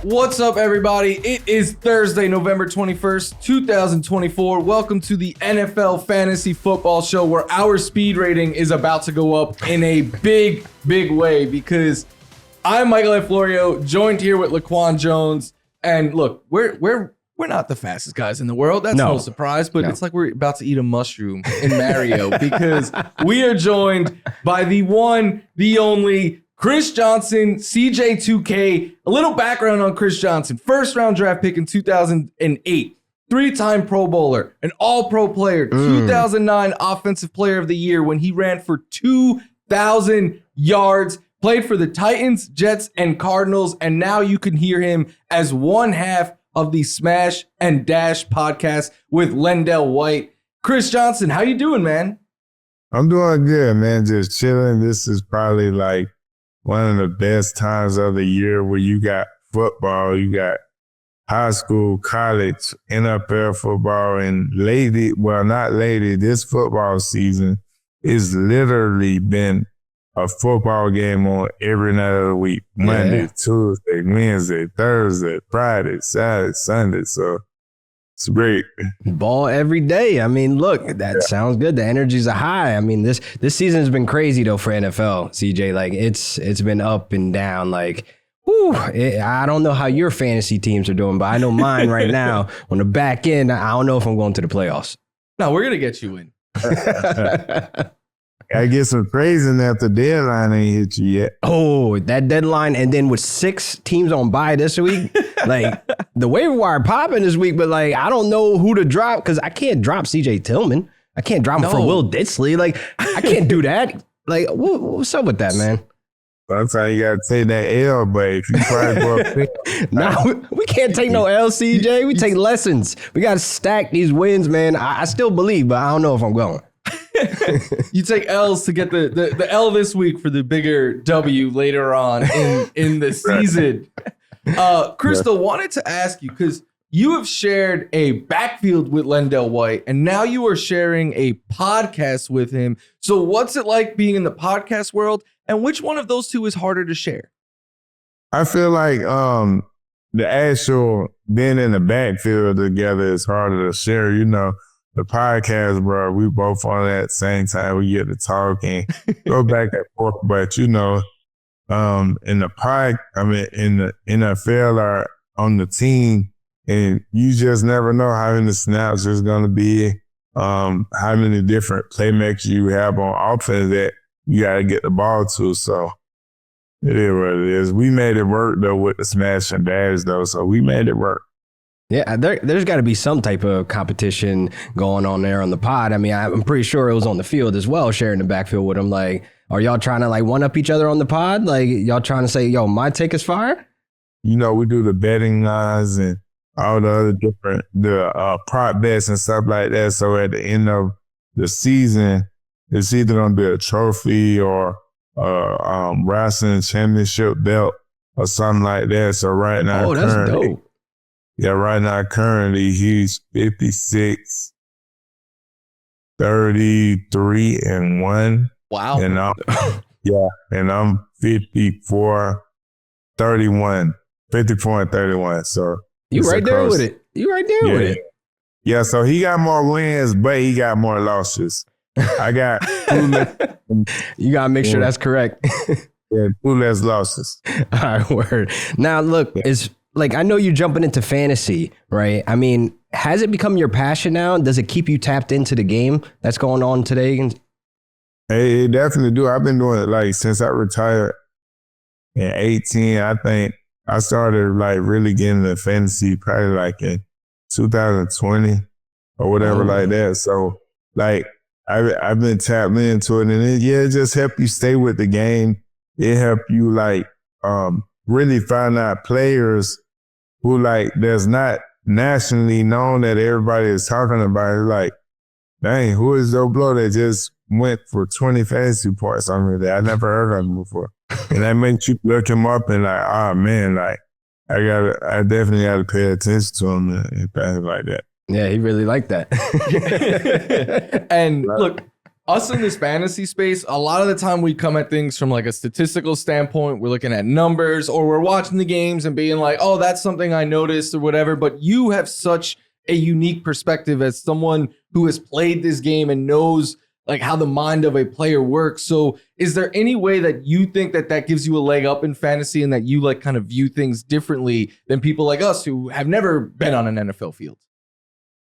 What's up, everybody? It is Thursday, November 21st, 2024. Welcome to the NFL Fantasy Football Show, where our speed rating is about to go up in a big way because I'm Michael A. Florio, joined here with Laquan Jones. And look, we're not the fastest guys in the world. That's no surprise, but it's like we're about to eat a mushroom in Mario because we are joined by the one, the only Chris Johnson, CJ2K. A little background on Chris Johnson. First round draft pick in 2008. Three-time Pro Bowler, an all-pro player, 2009 Offensive Player of the Year when he ran for 2,000 yards. Played for the Titans, Jets, and Cardinals. And now you can hear him as one half of the Smash and Dash podcast with Lendell White. Chris Johnson, how you doing, man? I'm doing good, man. Just chilling. This is probably like one of the best times of the year where you got football, you got high school, college, NFL football, and this football season is literally been a football game on every night of the week. Monday, Tuesday, Wednesday, Thursday, Friday, Saturday, Sunday. So it's great. Ball every day. I mean, look, that sounds good. The energies are high. I mean, this season has been crazy though for NFL, CJ. Like it's been up and down. Like, I don't know how your fantasy teams are doing, but I know mine right now on the back end. I don't know if I'm going to the playoffs. No, we're gonna get you in. I get some praising that the deadline ain't hit you yet. Oh, that deadline, and then with 6 teams on bye this week, like the waiver wire popping this week, but like I don't know who to drop because I can't drop CJ Tillman. I can't drop him for Will Disley. Like I can't do that. Like what's up with that, man? Sometimes you gotta take that L, but if you try to go up no, we can't take no L, CJ. We take lessons. We gotta stack these wins, man. I still believe, but I don't know if I'm going. You take L's to get the L this week for the bigger W later on in the season. Crystal, wanted to ask you, because you have shared a backfield with Lendell White, and now you are sharing a podcast with him. So what's it like being in the podcast world, and which one of those two is harder to share? I feel like the actual being in the backfield together is harder to share, you know. The podcast, bro, we both on at the same time. We get to talk and go back and forth. But, you know, in the NFL or on the team, and you just never know how many snaps there's going to be, how many different playmakers you have on offense that you got to get the ball to. So it is what it is. We made it work, though, with the smash and dash, though. So we made it work. Yeah, there's got to be some type of competition going on there on the pod. I mean, I'm pretty sure it was on the field as well, sharing the backfield with him. Like, are y'all trying to like one up each other on the pod? Like, y'all trying to say, yo, my take is fire? You know, we do the betting lines and all the other different prop bets and stuff like that. So at the end of the season, it's either gonna be a trophy or wrestling championship belt or something like that. So right now, that's dope. Yeah, right now, currently, he's 56, 33, and 1. Wow. And I'm 54, 31, 54 and 31. So you right there with it. You right there with it. Yeah, so he got more wins, but he got more losses. I got 2 less. You got to make sure that's correct. Yeah, 2 less losses. All right, word. Now, look, it's like, I know you're jumping into fantasy, right? I mean, has it become your passion now? Does it keep you tapped into the game that's going on today? Hey, it definitely do. I've been doing it like since I retired in 18. I think I started like really getting into fantasy probably like in 2020 or whatever like that. So like I've been tapped into it, and it just help you stay with the game. It help you like really find out players who like that's not nationally known that everybody is talking about. It's like, dang, who is Joe Blow that just went for 20 fantasy points on me that I never heard of him before? And that makes you look him up and like, oh man, like I definitely got to pay attention to him and things like that. Yeah, he really liked that. And look, us in this fantasy space, a lot of the time we come at things from like a statistical standpoint. We're looking at numbers, or we're watching the games and being like, oh, that's something I noticed or whatever. But you have such a unique perspective as someone who has played this game and knows like how the mind of a player works. So is there any way that you think that that gives you a leg up in fantasy and that you like kind of view things differently than people like us who have never been on an NFL field?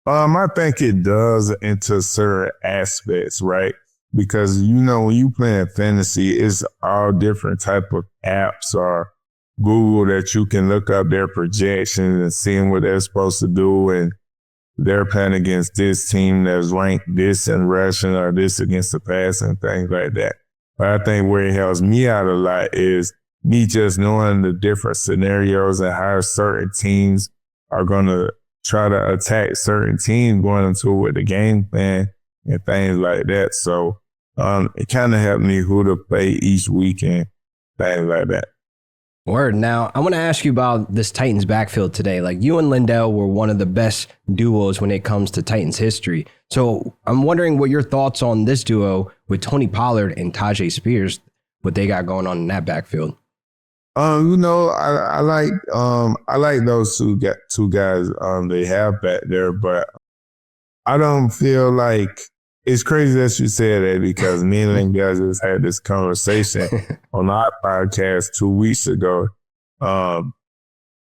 I think it does into certain aspects, right? Because, you know, when you play fantasy, it's all different type of apps or Google that you can look up their projections and seeing what they're supposed to do. And they're playing against this team that's ranked this in rushing or this against the pass and things like that. But I think where it helps me out a lot is me just knowing the different scenarios and how certain teams are going to try to attack certain teams going into it with the game plan and things like that. So it kind of helped me who to play each weekend, things like that. Word. Now, I want to ask you about this Titans backfield today. Like, you and Lindell were one of the best duos when it comes to Titans history. So I'm wondering what your thoughts on this duo with Tony Pollard and Tajay Spears, what they got going on in that backfield. You know, I like those two guys they have back there, but I don't feel like it's crazy that you said that, because me and Lindell just had this conversation on our podcast 2 weeks ago.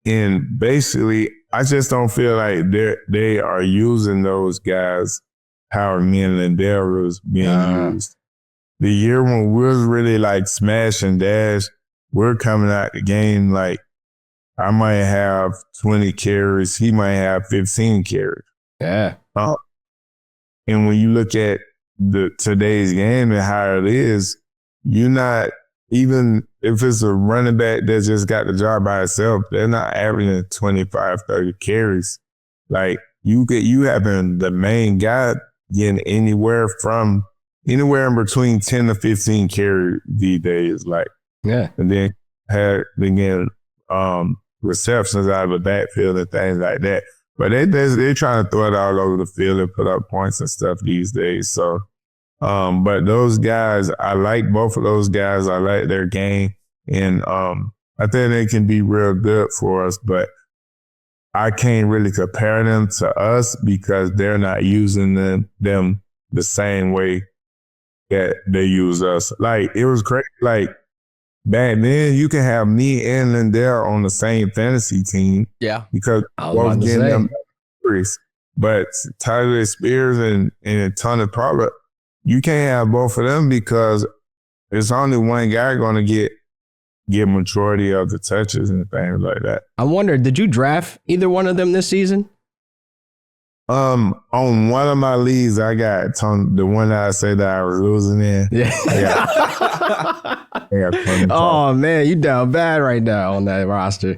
And basically, I just don't feel like they are using those guys how me and Lindell was being used. The year when we was really like smash and dash, we're coming out the game like I might have 20 carries, he might have 15 carries. Yeah. And when you look at today's game and how it is, you're not, even if it's a running back that just got the job by itself, they're not averaging 25, 30 carries. Like you having the main guy getting anywhere in between 10 to 15 carries these days. Like, yeah. And then getting receptions out of the backfield and things like that. But they're trying to throw it all over the field and put up points and stuff these days. So, but those guys, I like both of those guys. I like their game. And I think they can be real good for us. But I can't really compare them to us because they're not using them the same way that they use us. Like, it was crazy. Like, back then, you can have me and Lindell on the same fantasy team. Yeah. Because both getting them carries. But Tyler Spears and Tony Pollard, you can't have both of them because there's only one guy going to get majority of the touches and things like that. I wonder, did you draft either one of them this season? On one of my leagues, I got the one that I said that I was losing in. Yeah. Oh, man, you down bad right now on that roster.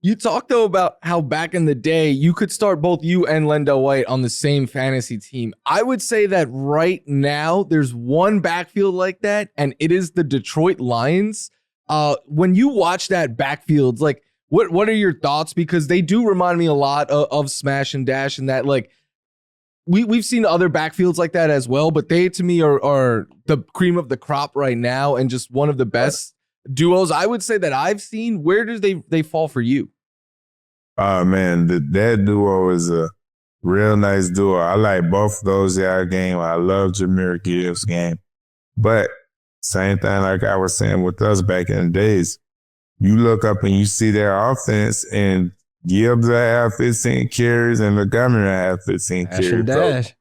You talked, though, about how back in the day, you could start both you and Lendell White on the same fantasy team. I would say that right now, there's one backfield like that, and it is the Detroit Lions. When you watch that backfield, like, what are your thoughts? Because they do remind me a lot of Smash and Dash, and that, like, we've seen other backfields like that as well, but they, to me, are the cream of the crop right now and just one of the best duos I would say that I've seen. Where do they fall for you? Man, that duo is a real nice duo. I like both of those guys' game. I love Jahmyr Gibbs' game. But same thing like I was saying with us back in the days. You look up and you see their offense, and Gibbs will have 15 carries and Montgomery will have 15 carries.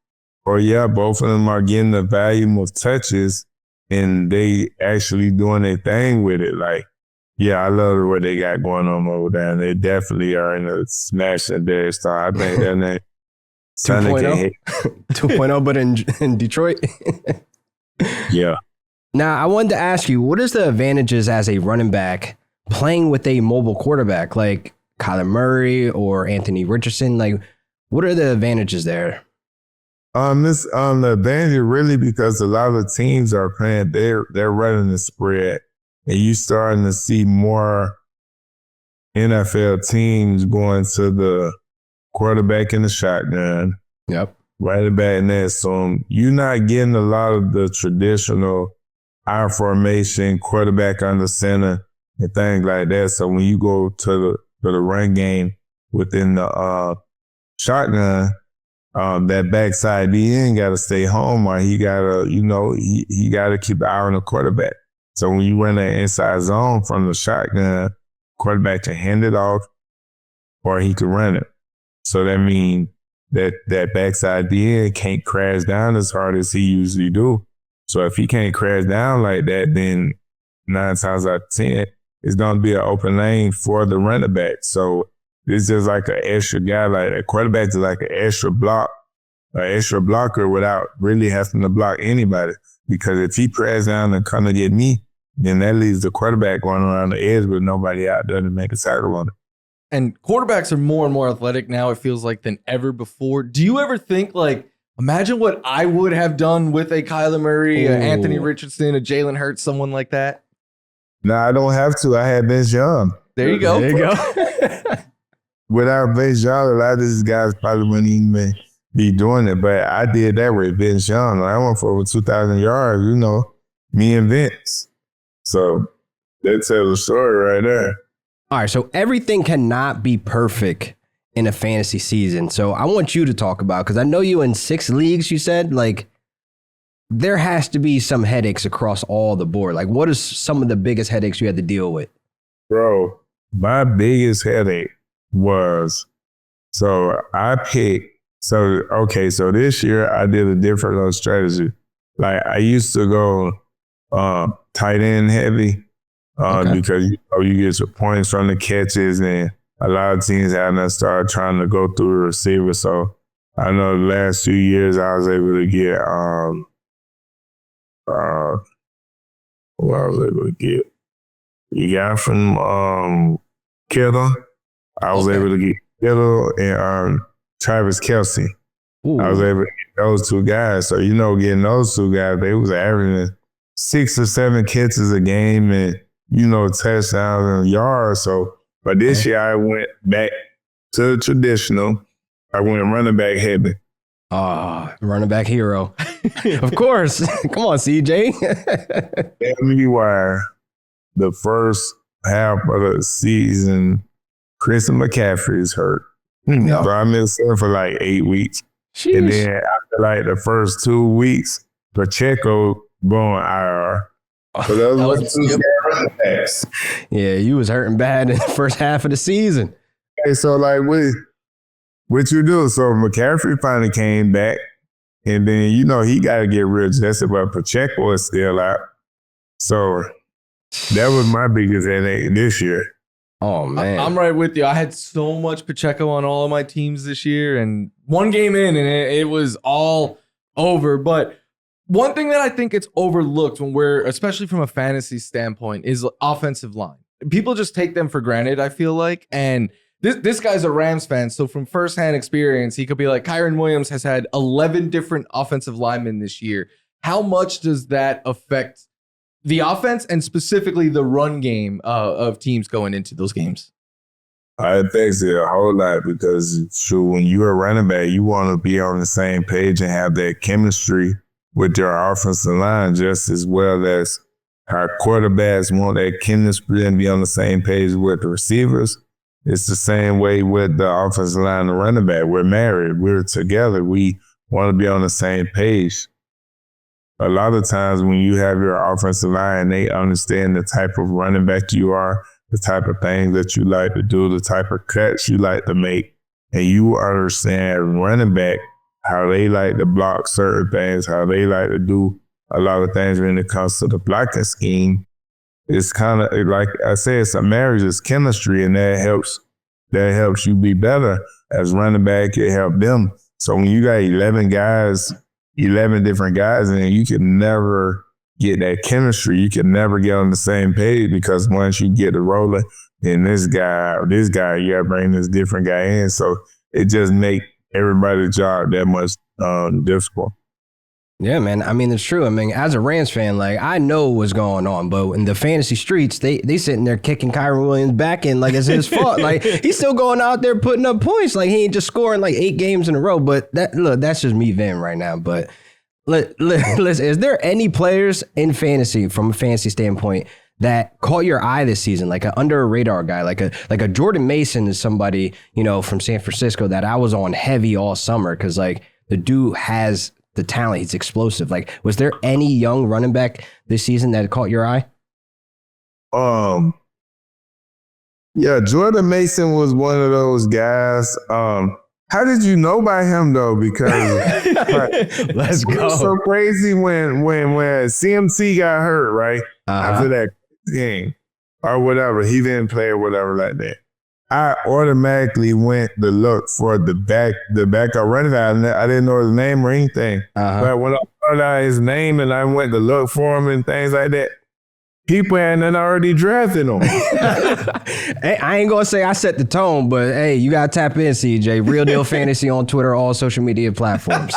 Or yeah, both of them are getting the volume of touches and they actually doing their thing with it. Like, yeah, I love what they got going on over there. And they definitely are in a smash and dash style. I think their name 2.0, 2.0, but in Detroit. Yeah. Now, I wanted to ask you, what is the advantages as a running back playing with a mobile quarterback like Kyler Murray or Anthony Richardson? Like, what are the advantages there? The advantage really because a lot of the teams are playing, they're running the spread, and you starting to see more NFL teams going to the quarterback in the shotgun. Yep. running back net. So you're not getting a lot of the traditional I formation, quarterback under center, and things like that. So when you go to the run game within the shotgun, that backside DN got to stay home, or he got to, he got to keep an eye on the quarterback. So when you run that inside zone from the shotgun, quarterback can hand it off, or he can run it. So that means that backside DN can't crash down as hard as he usually do. So if he can't crash down like that, then 9 times out of 10, it's going to be an open lane for the running back. So it's just like an extra guy, like a quarterback is like an extra blocker without really having to block anybody. Because if he crashes down and come to get me, then that leaves the quarterback going around the edge with nobody out there to make a tackle on it. And quarterbacks are more and more athletic now, it feels like, than ever before. Do you ever think, like, imagine what I would have done with a Kyler Murray, Anthony Richardson, a Jalen Hurts, someone like that? No, I don't have to. I had Vince Young. There you go. There you go. Without Vince Young, a lot of these guys probably wouldn't even be doing it. But I did that with Vince Young. I went for over 2,000 yards, me and Vince. So that tells the story right there. All right, so everything cannot be perfect in a fantasy season. So I want you to talk about, because I know you in 6 leagues, you said, like, there has to be some headaches across all the board. Like, what is some of the biggest headaches you had to deal with? Bro, my biggest headache was, so this year I did a different strategy. Like, I used to go tight end heavy because you get your points from the catches, and a lot of teams had to start trying to go through the receiver. So I know the last few years I was able to get you got from Kittle. I was able to get Kittle and Travis Kelce. Ooh. I was able to get those 2 guys. So, getting those 2 guys, they was averaging 6 or 7 catches a game and, touchdowns and yards. So, but this year I went back to the traditional. I went running back heavy. Running back hero. Of course. Come on, CJ. Tell me why the first half of the season, Christian McCaffrey is hurt. No. So I missed him for like 8 weeks. Sheesh. And then after like the first 2 weeks, Pacheco going IR. So those were 2 running backs. Yeah, you was hurting bad in the first half of the season. Hey, so like what you do? So McCaffrey finally came back, and then he got to get readjusted, but Pacheco is still out. So that was my biggest headache this year. Oh man, I'm right with you. I had so much Pacheco on all of my teams this year, and one game in, and it was all over. But one thing that I think it's overlooked when especially from a fantasy standpoint, is offensive line. People just take them for granted, I feel like. And this guy's a Rams fan, so from firsthand experience, he could be like, Kyren Williams has had 11 different offensive linemen this year. How much does that affect the offense and specifically the run game of teams going into those games? It affects it a whole lot because when you're a running back, you want to be on the same page and have that chemistry with your offensive line just as well as our quarterbacks want that chemistry and be on the same page with the receivers. It's the same way with the offensive line and the running back. We're married. We're together. We want to be on the same page. A lot of times when you have your offensive line, they understand the type of running back you are, the type of things that you like to do, the type of cuts you like to make, and you understand running back, how they like to block certain things, how they like to do a lot of things when it comes to the blocking scheme. It's kind of like I said, it's a marriage, it's chemistry, and that helps you be better as running back. It help them. So when you got 11 different guys, and you can never get that chemistry. You can never get on the same page because once you get it rolling, then this guy, you gotta bring this different guy in. So it just make everybody's job that much difficult. Yeah, man. I mean, it's true. I mean, as a Rams fan, like I know what's going on, but in the fantasy streets, they sitting there kicking Kyron Williams back in like it's his fault. Like he's still going out there putting up points. Like he ain't just scoring like 8 games in a row. But that's just me venting right now. But listen, is there any players in fantasy from a fantasy standpoint that caught your eye this season, like an under a radar guy, like a Jordan Mason is somebody, you know, from San Francisco that I was on heavy all summer because like the dude has the talent. He's explosive. Like, was there any young running back this season that caught your eye? Yeah, Jordan Mason was one of those guys. How did you know about him though? Because let's go. It was so crazy when CMC got hurt, right? After that game or whatever, he didn't play or whatever like that. I automatically went to look for the backup running back. I didn't know his name or anything. But when I found out his name and I went to look for him and things like that, people hadn't already drafted him. Hey, I ain't gonna say I set the tone, but hey, you gotta tap in, CJ. Real Deal Fantasy on Twitter, all social media platforms.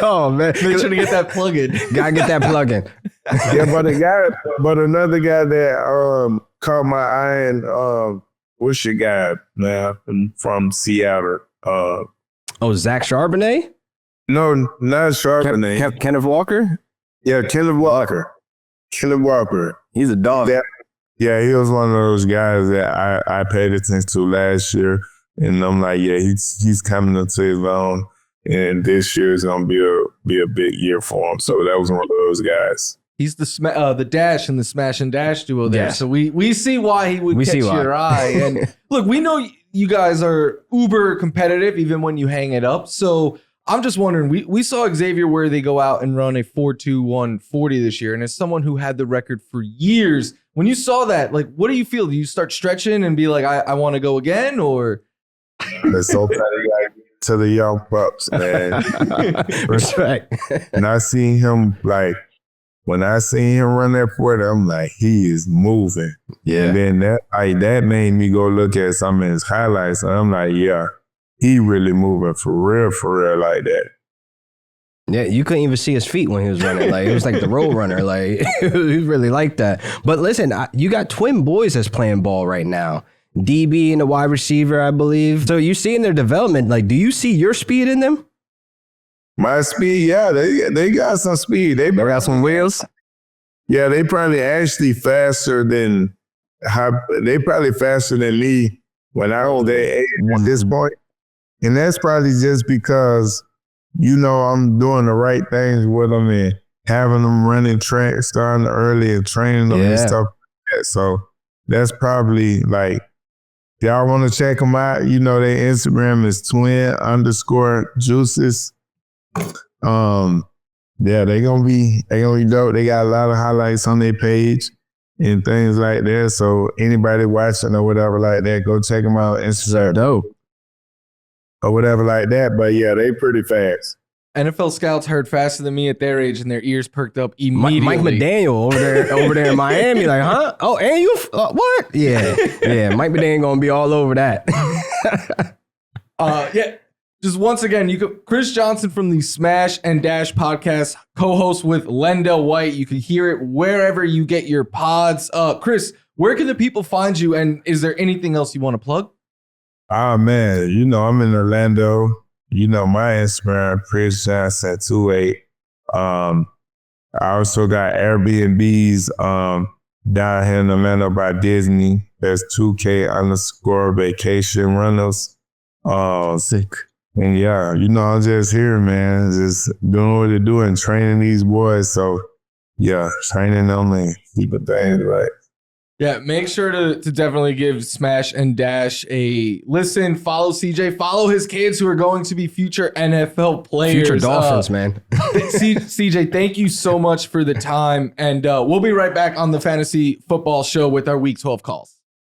Oh man, Make sure to get that plug in. Gotta get that plug in. Yeah, but another guy that caught my eye and what's your guy now from Seattle? Zach Charbonnet? No, not Charbonnet. Kenneth Walker? Yeah, Kenneth Walker. Kenneth Walker. He's a dog. Yeah, he was one of those guys that I paid attention to last year, and I'm like, yeah, he's coming into his own, and this year is gonna be a big year for him. So that was one of those guys. He's the dash and the smash and dash duo there. Yes. So we see why he would catch your eye. And look, we know you guys are uber competitive even when you hang it up. So I'm just wondering, we saw Xavier Worthy go out and run a 4.21 40 this year. And as someone who had the record for years, when you saw that, like, what do you feel? Do you start stretching and be like, I want to go again? Or It's so bad to the young pups, man. Respect. And I seen him like, when I seen him run that 40, I'm like, he is moving. Yeah. And then that made me go look at some of his highlights. And I'm like, yeah, he really moving for real like that. Yeah, you couldn't even see his feet when he was running. Like it was like the road runner. Like he really like that. But listen, you got twin boys that's playing ball right now. DB and a wide receiver, I believe. So you seeing their development. Like, do you see your speed in them? My speed, yeah, they got some speed. They got some wheels? Yeah, they probably actually faster than me when I was their age at this point. And that's probably just because, you know, I'm doing the right things with them and having them running track starting early and training them and stuff like that. So that's probably like, y'all want to check them out, you know, their Instagram is twin_juices. Yeah, they gonna be dope. They got a lot of highlights on their page and things like that. So anybody watching or whatever like that, go check them out. Instagram dope or whatever like that. But yeah, they pretty fast. NFL scouts heard faster than me at their age, and their ears perked up immediately. Mike McDaniel over there in Miami, like, huh? Oh, and you what? Yeah. Mike McDaniel gonna be all over that. Yeah. Just once again, Chris Johnson from the Smash and Dash podcast, co-host with Lendell White. You can hear it wherever you get your pods. Chris, where can the people find you? And is there anything else you want to plug? Oh man, you know I'm in Orlando. You know my Instagram, Chris Johnson 28. I also got Airbnbs down here in Orlando by Disney. That's 2K_vacation rentals. Sick. And yeah, you know, I'm just here, man, just doing what they're doing, training these boys. So yeah, training them and keeping things right. Yeah, make sure to definitely give Smash and Dash a listen. Follow CJ. Follow his kids who are going to be future NFL players. Future Dolphins, man. CJ, thank you so much for the time. And we'll be right back on the Fantasy Football Show with our Week 12 calls.